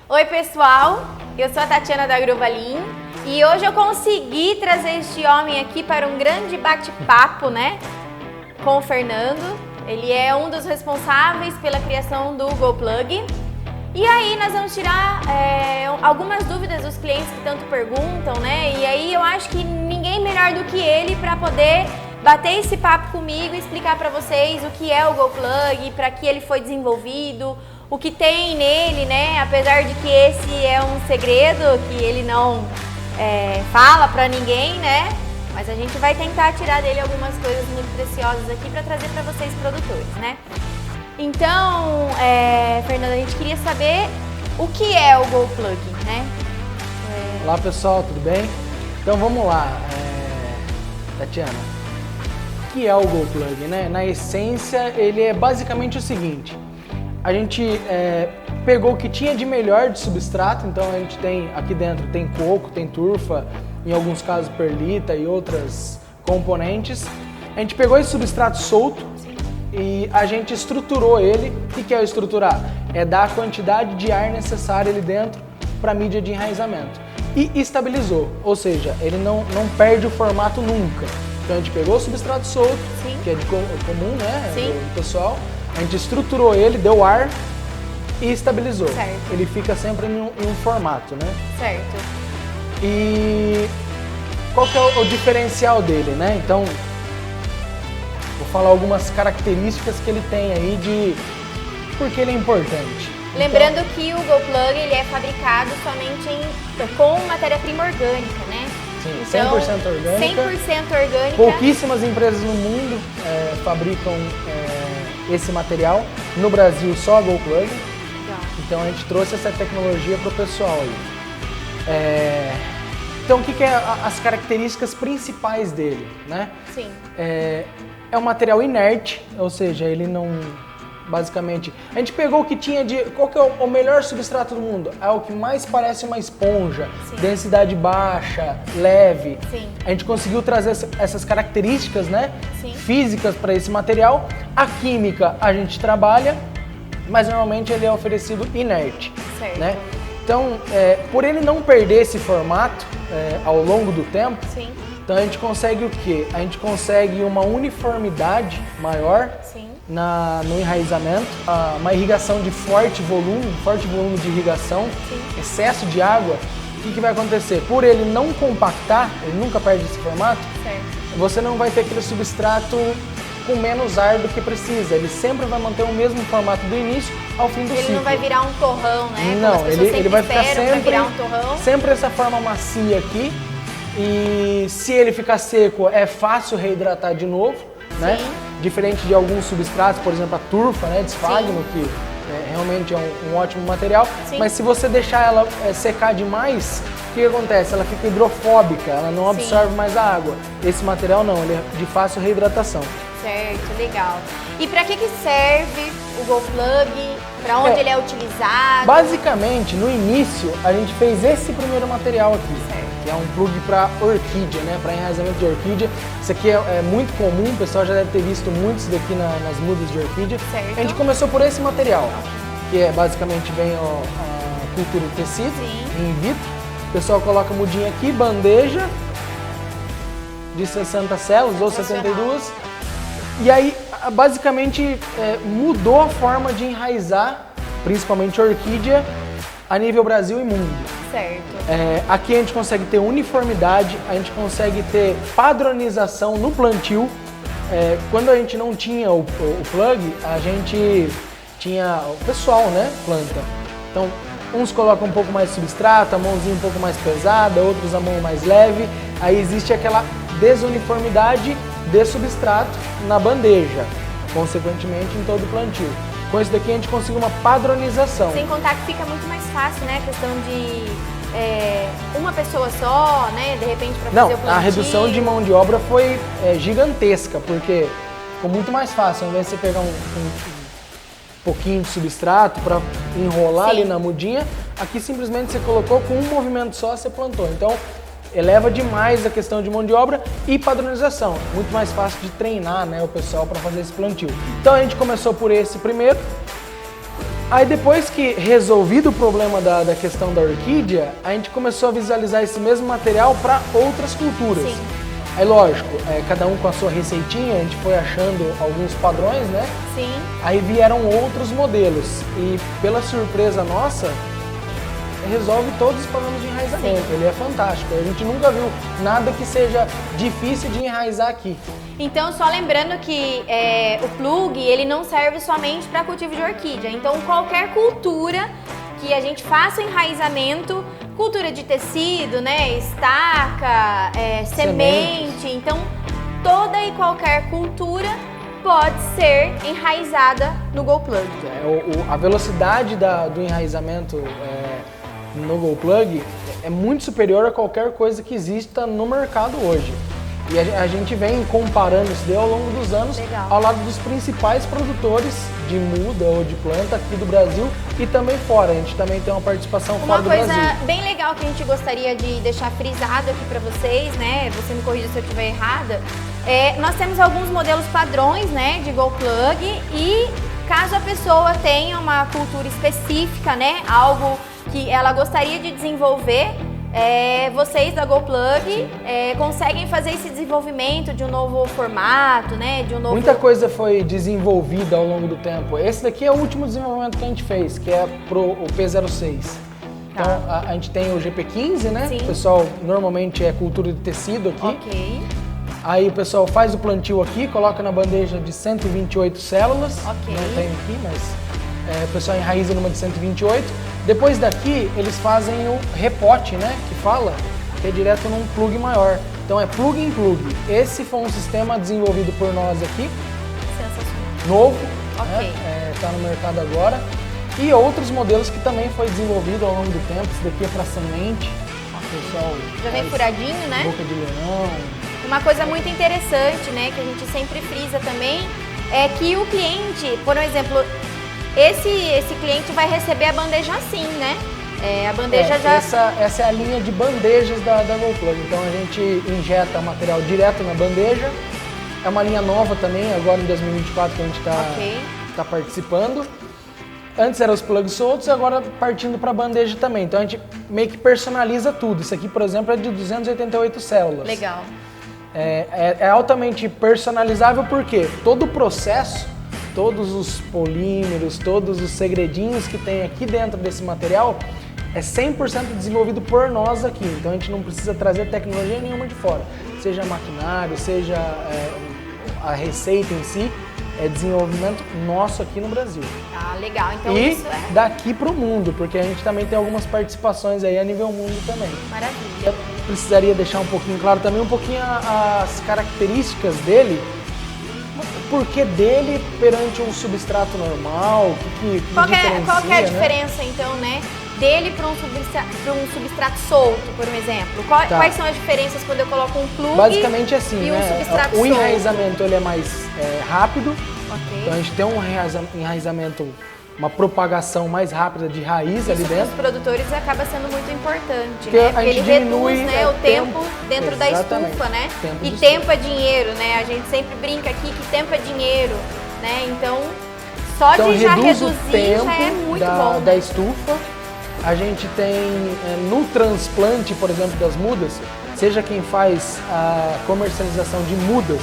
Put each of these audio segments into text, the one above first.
Oi pessoal, eu sou a Tatiana da Agrovalim e hoje eu consegui trazer este homem aqui para um grande bate-papo, né, com o Fernando. Ele é um dos responsáveis pela criação do GoPlug. E aí nós vamos tirar algumas dúvidas dos clientes que tanto perguntam, né? E aí eu acho que ninguém melhor do que ele para poder bater esse papo comigo e explicar para vocês o que é o GoPlug, para que ele foi desenvolvido, o que tem nele, né? Apesar de que esse é um segredo que ele não fala para ninguém, né? Mas a gente vai tentar tirar dele algumas coisas muito preciosas aqui para trazer para vocês produtores, né? Então, Fernando, a gente queria saber o que é o GoPlug, né? Olá pessoal, tudo bem? Então vamos lá, Tatiana, o que é o GoPlug, né? Na essência, ele é basicamente o seguinte, a gente pegou o que tinha de melhor de substrato, então a gente tem aqui dentro, tem coco, tem turfa, em alguns casos perlita e outras componentes. A gente pegou esse substrato solto e a gente estruturou ele. O que é estruturar? É dar a quantidade de ar necessária ali dentro para a mídia de enraizamento. E estabilizou, ou seja, ele não perde o formato nunca. Então a gente pegou o substrato solto, sim, que é de comum, né, do pessoal, a gente estruturou ele, deu ar e estabilizou. Certo. Ele fica sempre em um formato, né? Porque E qual que é o diferencial dele, né? Então, vou falar algumas características que ele tem aí de por que ele é importante. Lembrando que o GoPlug ele é fabricado somente com matéria-prima orgânica, né? Sim, então, 100% orgânica. 100% orgânica. Pouquíssimas empresas no mundo fabricam esse material. No Brasil, só a GoPlug. Legal. Então a gente trouxe essa tecnologia para o pessoal aí. Então, o que é as características principais dele, né? Sim. É um material inerte, ou seja, ele não... Basicamente, a gente pegou o que tinha de... Qual que é o melhor substrato do mundo? É o que mais parece uma esponja, sim, densidade baixa, leve. Sim. A gente conseguiu trazer essas características, né, sim, físicas para esse material. A química a gente trabalha, mas normalmente ele é oferecido inerte. Certo. Né? Então, por ele não perder esse formato ao longo do tempo, sim, então a gente consegue o quê? A gente consegue uma uniformidade maior, sim, no enraizamento, uma irrigação de forte volume de irrigação, sim, excesso de água. O que vai acontecer? Por ele não compactar, ele nunca perde esse formato, certo, você não vai ter aquele substrato com menos ar do que precisa. Ele sempre vai manter o mesmo formato do início ao fim do ciclo. Ele não vai virar um torrão, né? Não, ele vai ficar sempre essa forma macia aqui. E se ele ficar seco, é fácil reidratar de novo, né? Diferente de alguns substratos, por exemplo, a turfa, né, de esfagno, que realmente é um ótimo material. Sim. Mas se você deixar ela secar demais, o que acontece? Ela fica hidrofóbica, ela não absorve, sim, mais a água. Esse material não, ele é de fácil reidratação. Certo, legal. E para que serve o GoPlug? Para onde ele é utilizado? Basicamente, no início, a gente fez esse primeiro material aqui, certo, que é um plug para orquídea, né, para enraizamento de orquídea. Isso aqui é muito comum, o pessoal já deve ter visto muitos daqui nas mudas de orquídea. Certo. A gente começou por esse material, que basicamente vem a cultura de tecido, sim, in vitro. O pessoal coloca a mudinha aqui, bandeja de 60 células ou 72. E aí, basicamente, mudou a forma de enraizar, principalmente a orquídea, a nível Brasil e mundo. Certo. Aqui a gente consegue ter uniformidade, a gente consegue ter padronização no plantio. Quando a gente não tinha o plug, a gente tinha o pessoal, né, planta. Então, uns colocam um pouco mais de substrato, a mãozinha um pouco mais pesada, outros a mão mais leve. Aí existe aquela desuniformidade de substrato na bandeja, consequentemente em todo o plantio. Com isso daqui a gente consegue uma padronização. Sem contar que fica muito mais fácil, né, a questão de uma pessoa só, né, de repente para fazer o plantio. A redução de mão de obra foi gigantesca, porque ficou muito mais fácil, ao invés de você pegar um pouquinho de substrato para enrolar, sim, ali na mudinha, aqui simplesmente você colocou com um movimento só, você plantou. Então, eleva demais a questão de mão de obra e padronização. Muito mais fácil de treinar, né, o pessoal para fazer esse plantio. Então a gente começou por esse primeiro. Aí depois que resolvido o problema da questão da orquídea, a gente começou a visualizar esse mesmo material para outras culturas. Sim. Aí lógico, cada um com a sua receitinha, a gente foi achando alguns padrões, né? Sim. Aí vieram outros modelos e pela surpresa nossa, resolve todos os problemas de enraizamento. Sim. Ele é fantástico, a gente nunca viu nada que seja difícil de enraizar aqui. Então, só lembrando que o plug, ele não serve somente para cultivo de orquídea. Então, qualquer cultura que a gente faça enraizamento, cultura de tecido, né, estaca, semente, então toda e qualquer cultura pode ser enraizada no GoPlug. A velocidade do enraizamento no GoPlug é muito superior a qualquer coisa que exista no mercado hoje. E a gente vem comparando isso daí ao longo dos anos. Legal. Ao lado dos principais produtores de muda ou de planta aqui do Brasil e também fora. A gente também tem uma participação fora do Brasil. Uma coisa bem legal que a gente gostaria de deixar frisado aqui para vocês, né? Você me corrija se eu estiver errada. Nós temos alguns modelos padrões, né, de GoPlug, e caso a pessoa tenha uma cultura específica, né, algo que ela gostaria de desenvolver, vocês da GoPlug conseguem fazer esse desenvolvimento de um novo formato, né? De um novo... Muita coisa foi desenvolvida ao longo do tempo. Esse daqui é o último desenvolvimento que a gente fez, que é o P06. Então a gente tem o GP15, né? Sim. O pessoal normalmente é cultura de tecido aqui. Ok. Aí o pessoal faz o plantio aqui, coloca na bandeja de 128 células. Ok. Não tem aqui, mas o pessoal enraiza numa de 128. Depois daqui, eles fazem o repote, né, que fala, que é direto num plug maior. Então é plug em plug. Esse foi um sistema desenvolvido por nós aqui, Sensacional. novo, Ok. tá no mercado agora. E outros modelos que também foi desenvolvido ao longo do tempo. Esse daqui é para semente, o pessoal Já vem faz furadinho, né? boca de leão. Uma coisa muito interessante, né, que a gente sempre frisa também, é que o cliente, por exemplo, esse cliente vai receber a bandeja assim, né? A bandeja já... Essa é a linha de bandejas da GoPlug. Então a gente injeta o material direto na bandeja. É uma linha nova também, agora em 2024 que a gente está participando. Antes eram os plugs soltos e agora partindo para a bandeja também. Então a gente meio que personaliza tudo. Isso aqui, por exemplo, é de 288 células. Legal. É altamente personalizável porque todo o processo, todos os polímeros, todos os segredinhos que tem aqui dentro desse material é 100% desenvolvido por nós aqui. Então a gente não precisa trazer tecnologia nenhuma de fora. Seja maquinário, seja a receita em si, é desenvolvimento nosso aqui no Brasil. Ah, legal. Então E isso é daqui para o mundo, porque a gente também tem algumas participações aí a nível mundo também. maravilha. Eu precisaria deixar um pouquinho claro também as características dele. Por que dele perante um substrato normal? Qual que é a né? diferença, então, né, dele para um substrato solto, por exemplo? Quais são as diferenças quando eu coloco um plug Basicamente assim, e um né? substrato O solto? enraizamento ele é mais rápido, Ok. então a gente tem um enraizamento, uma propagação mais rápida de raiz ali Isso para dentro. os produtores acaba sendo muito importante, Porque né? a Porque ele gente diminui, reduz, né, o o tempo tempo. dentro da Exatamente. estufa, né? Tempo E de tempo é dinheiro, né? A gente sempre brinca aqui que tempo é dinheiro, né? Então, só Então de já reduz o reduzir tempo já é muito da, bom, da né? estufa. A gente tem no transplante, por exemplo, das mudas, seja quem faz a comercialização de mudas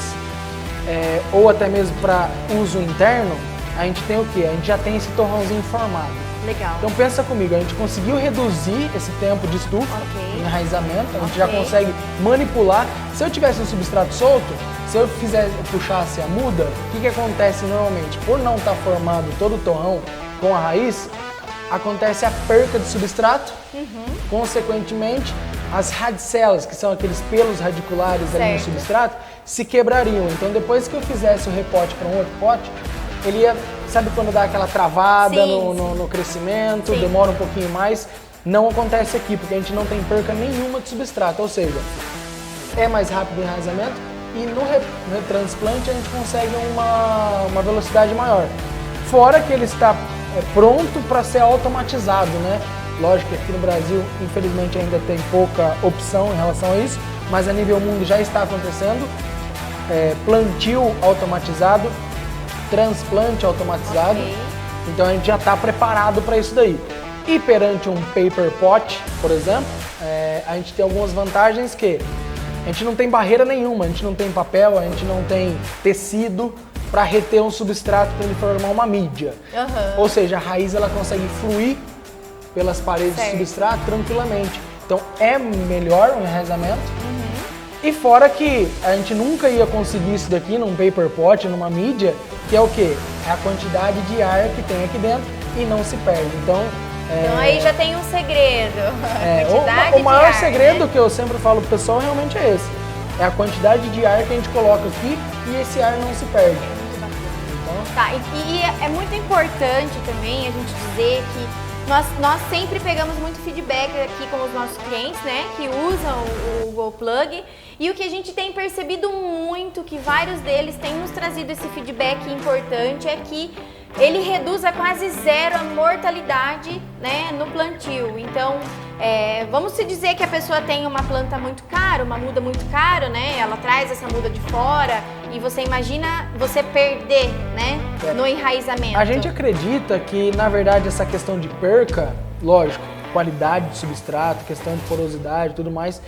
ou até mesmo para uso interno, a gente tem o quê? A gente já tem esse torrãozinho formado. Legal. Então pensa comigo, a gente conseguiu reduzir esse tempo de estufa, Ok. enraizamento, a gente Ok. já consegue manipular. Se eu tivesse um substrato solto, se eu puxasse a muda, o que acontece normalmente? Por não estar formado todo o torrão com a raiz, acontece a perca de substrato, consequentemente as radicelas, que são aqueles pelos radiculares ali no Certo. substrato, se quebrariam. Então depois que eu fizesse o repote para um outro pote, ele ia, sabe quando dá aquela travada Sim, no crescimento, Sim. demora um pouquinho mais, não acontece aqui, porque a gente não tem perca nenhuma de substrato, ou seja, é mais rápido o enraizamento e no retransplante a gente consegue uma velocidade maior. Fora que ele está pronto para ser automatizado, né? Lógico que aqui no Brasil, infelizmente, ainda tem pouca opção em relação a isso, mas a nível mundo já está acontecendo. Plantio automatizado, transplante automatizado. Ok. Então a gente já está preparado para isso daí. E perante um paper pot, por exemplo, a gente tem algumas vantagens que a gente não tem barreira nenhuma, a gente não tem papel, a gente não tem tecido para reter um substrato para ele formar uma mídia. Ou seja, a raiz ela consegue fluir pelas paredes do substrato tranquilamente. Então é melhor o enraizamento. E fora que a gente nunca ia conseguir isso daqui num paper pot, numa mídia, que é o quê? É a quantidade de ar que tem aqui dentro e não se perde. Então aí já tem um segredo. O maior segredo, né, que eu sempre falo pro pessoal realmente é esse. É a quantidade de ar que a gente coloca aqui e esse ar não se perde. Então... Tá, e é muito importante também a gente dizer que nós sempre pegamos muito feedback aqui com os nossos clientes, né, que usam o GoPlug, e o que a gente tem percebido muito, que vários deles têm nos trazido esse feedback importante, é que ele reduz a quase zero a mortalidade, né, no plantio. Então, vamos se dizer que a pessoa tem uma planta muito cara, uma muda muito cara, né, ela traz essa muda de fora e você imagina você perder, né, no enraizamento. A gente acredita que, na verdade, essa questão de perca, lógico, qualidade de substrato, questão de porosidade e tudo mais,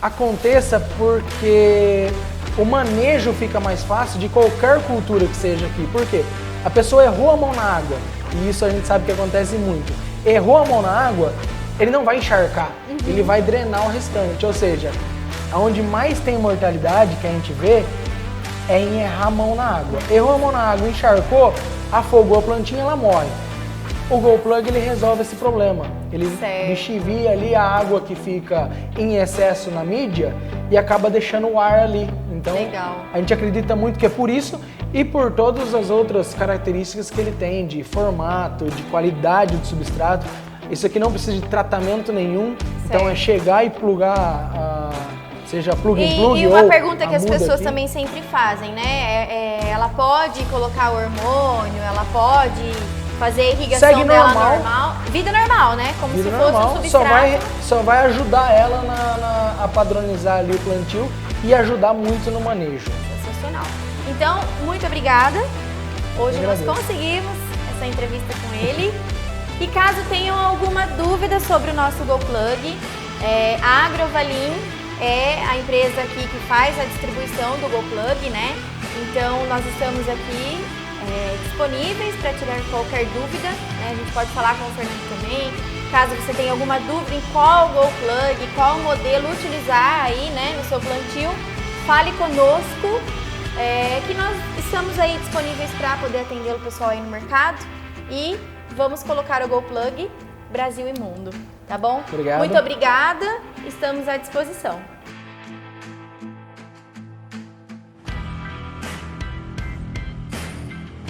aconteça porque o manejo fica mais fácil de qualquer cultura que seja aqui. Por quê? A pessoa errou a mão na água, e isso a gente sabe que acontece muito. Errou a mão na água, ele não vai encharcar, ele vai drenar o restante. Ou seja, onde mais tem mortalidade que a gente vê é em errar a mão na água. Errou a mão na água, encharcou, afogou a plantinha, ela morre. O GoPlug ele resolve esse problema. Ele lixivia ali a água que fica em excesso na mídia e acaba deixando o ar ali. Então, a gente acredita muito que é por isso e por todas as outras características que ele tem de formato, de qualidade do substrato. Isso aqui não precisa de tratamento nenhum, então é chegar e plugar, seja plug and plug. E uma pergunta que as pessoas aqui também sempre fazem, né? Ela pode colocar hormônio, ela pode fazer irrigação dela normal. Vida normal, né? Como se fosse um substrato. Só vai ajudar ela a padronizar ali o plantio e ajudar muito no manejo. Sensacional. Então, muito obrigada. Hoje nós conseguimos essa entrevista com ele. E caso tenham alguma dúvida sobre o nosso GoPlug, a Agrovalim é a empresa aqui que faz a distribuição do GoPlug, né? Então, nós estamos aqui disponíveis para tirar qualquer dúvida, né? A gente pode falar com o Fernando também. Caso você tenha alguma dúvida em qual GoPlug, qual modelo utilizar aí, né, no seu plantio, fale conosco, que nós estamos aí disponíveis para poder atender o pessoal aí no mercado e vamos colocar o GoPlug Brasil e mundo, tá bom? Obrigado. Muito obrigada, estamos à disposição.